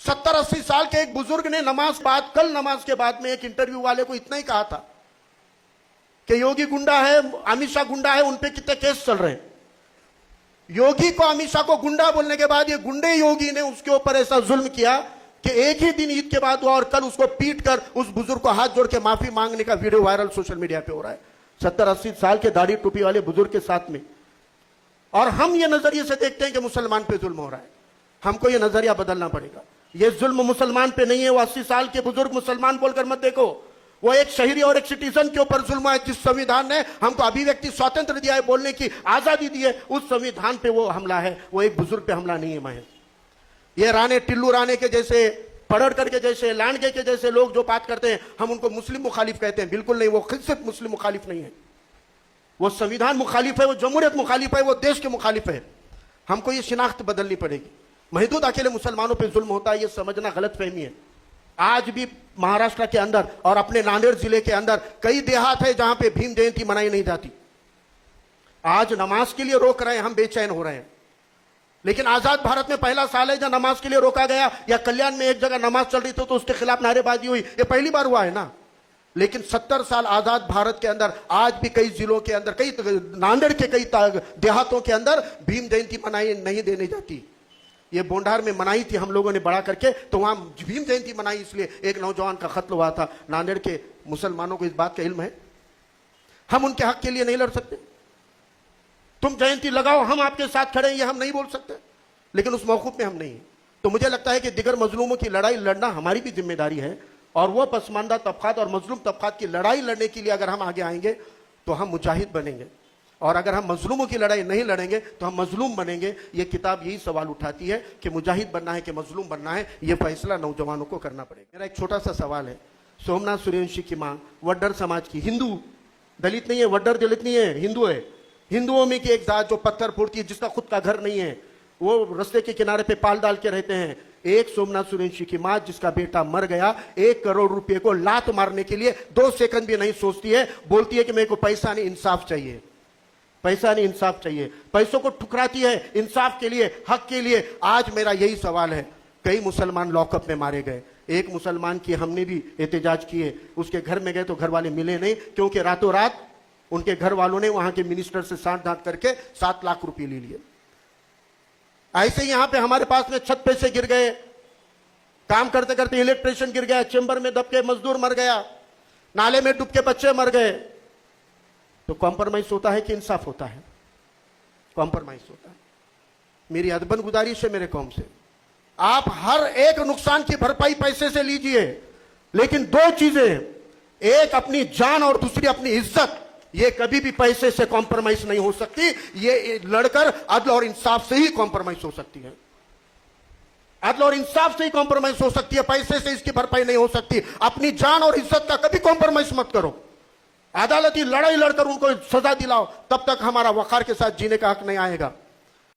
70-80 साल के एक बुजुर्ग ने कल नमाज के बाद में एक इंटरव्यू वाले को इतना ही कहा था कि योगी गुंडा है, अमित शाह गुंडा है, उन पे कितने केस चल रहे हैं। योगी को, अमित शाह को गुंडा बोलने के बाद ये गुंडे योगी ने उसके ऊपर ऐसा जुल्म किया कि एक ही दिन ईद के बाद हुआ और कल उसको पीट कर उस बुजुर्ग को हाथ जोड़ के माफी मांगने का वीडियो वायरल सोशल मीडिया पे हो रहा है, 70-80 साल के दाढ़ी टोपी वाले बुजुर्ग के साथ में। और हम ये नजरिए से देखते हैं कि मुसलमान पे जुल्म हो रहा है। हमको ये नजरिया बदलना पड़ेगा। ये जुल्म मुसलमान पे नहीं है। वो 80 साल के बुजुर्ग मुसलमान बोलकर मत देखो, वो एक शहरी और एक सिटीजन के ऊपर जुल्म है। जिस संविधान ने हमको अभिव्यक्ति स्वातंत्र दिया है, बोलने की आजादी दी है, उस संविधान पे वो हमला है, वो एक बुजुर्ग पे हमला नहीं है महज। ये राणे, टिल्लू राणे के जैसे, पड़ड़कर के जैसे, लांडगे के जैसे लोग जो बात करते हैं, हम उनको मुस्लिम मुखालिफ कहते हैं। बिल्कुल नहीं, वो खुद सिर्फ मुस्लिम मुखालिफ नहीं है, वो संविधान मुखालिफ है, वो जमहूरियत मुखालिफ है, वो देश के मुखालिफ है। हमको ये शिनाख्त बदलनी पड़ेगी। महदूद अकेले मुसलमानों पे जुल्म होता है, ये समझना गलत फहमी है। आज भी महाराष्ट्र के अंदर और अपने नांदेड़ जिले के अंदर कई देहात है जहां पे भीम जयंती मनाई नहीं जाती। आज नमाज के लिए रोक रहे हैं, हम बेचैन हो रहे हैं। लेकिन आजाद भारत में पहला साल है जब नमाज के लिए रोका गया, या कल्याण में एक जगह नमाज चल रही थी तो उसके खिलाफ नारेबाजी हुई, ये पहली बार हुआ है ना। लेकिन 70 साल आजाद भारत के अंदर आज भी कई जिलों के अंदर, कई नांदेड़ के कई देहातों के अंदर भीम जयंती मनाई नहीं देने जाती। ये बोंडार में मनाई थी हम लोगों ने बड़ा करके, तो वहां भीम जयंती मनाई, इसलिए एक नौजवान का कत्ल हुआ था। नांदेड़ के मुसलमानों को इस बात का इल्म है। हम उनके हक के लिए नहीं लड़ सकते। तुम जयंती लगाओ, हम आपके साथ खड़े हैं, ये हम नहीं बोल सकते, लेकिन उस मौकूफ में हम नहीं है। तो मुझे लगता है कि दिगर मजलूमों की लड़ाई लड़ना हमारी भी जिम्मेदारी है, और वह पसमानदा तबकात और मजलूम तबकात की लड़ाई लड़ने के लिए अगर हम आगे आएंगे तो हम मुजाहिद बनेंगे, और अगर हम मजलूमों की लड़ाई नहीं लड़ेंगे तो हम मजलूम बनेंगे। ये किताब यही सवाल उठाती है कि मुजाहिद बनना है कि मजलूम बनना है, ये फैसला नौजवानों को करना पड़ेगा। मेरा एक छोटा सा सवाल है। सोमनाथ सूर्यवंशी की मां वड्डर समाज की, हिंदू, दलित नहीं है, वड्डर दलित नहीं है, हिंदू है। हिंदुओं में की एक जात जो पत्थर फोड़ती है, जिसका खुद का घर नहीं है, वो रास्ते के किनारे पे पाल डाल के रहते हैं। एक सोमनाथ सूर्यवंशी की मां जिसका बेटा मर गया, 1 करोड़ रुपए को लात मारने के लिए 2 सेकंड भी नहीं सोचती है, बोलती है कि मेरे को पैसा नहीं, इंसाफ चाहिए, पैसा नहीं, इंसाफ चाहिए। पैसों को ठुकराती है इंसाफ के लिए, हक के लिए। आज मेरा यही सवाल है। कई मुसलमान लॉकअप में मारे गए। एक मुसलमान की हमने भी एहतजाज किए, उसके घर में गए तो घर वाले मिले नहीं, क्योंकि रातों रात उनके घर वालों ने वहां के मिनिस्टर से साठ गांठ करके 7 लाख रुपए ले लिए। ऐसे ही यहां पे हमारे पास में छत पे से गिर गए, काम करते करते इलेक्ट्रिशियन गिर गया, चेंबर में दब के मजदूर मर गया, नाले में डूब के बच्चे मर गए। तो कॉम्प्रोमाइज होता है कि इंसाफ होता है? कॉम्प्रोमाइज होता है। मेरी अदबन गुजारिश है मेरे कौम से, आप हर एक नुकसान की भरपाई पैसे से लीजिए, लेकिन 2 चीजें, एक अपनी जान और दूसरी अपनी इज्जत, ये कभी भी पैसे से कॉम्प्रोमाइज नहीं हो सकती। ये लड़कर अदल और इंसाफ से ही कॉम्प्रोमाइज हो सकती है। अदल और इंसाफ से ही कॉम्प्रोमाइज हो सकती है, पैसे से इसकी भरपाई नहीं हो सकती। अपनी जान और इज्जत का कभी कॉम्प्रोमाइज मत करो। अदालती लड़ाई लड़कर उनको सजा दिलाओ, तब तक हमारा वकार के साथ जीने का हक नहीं आएगा।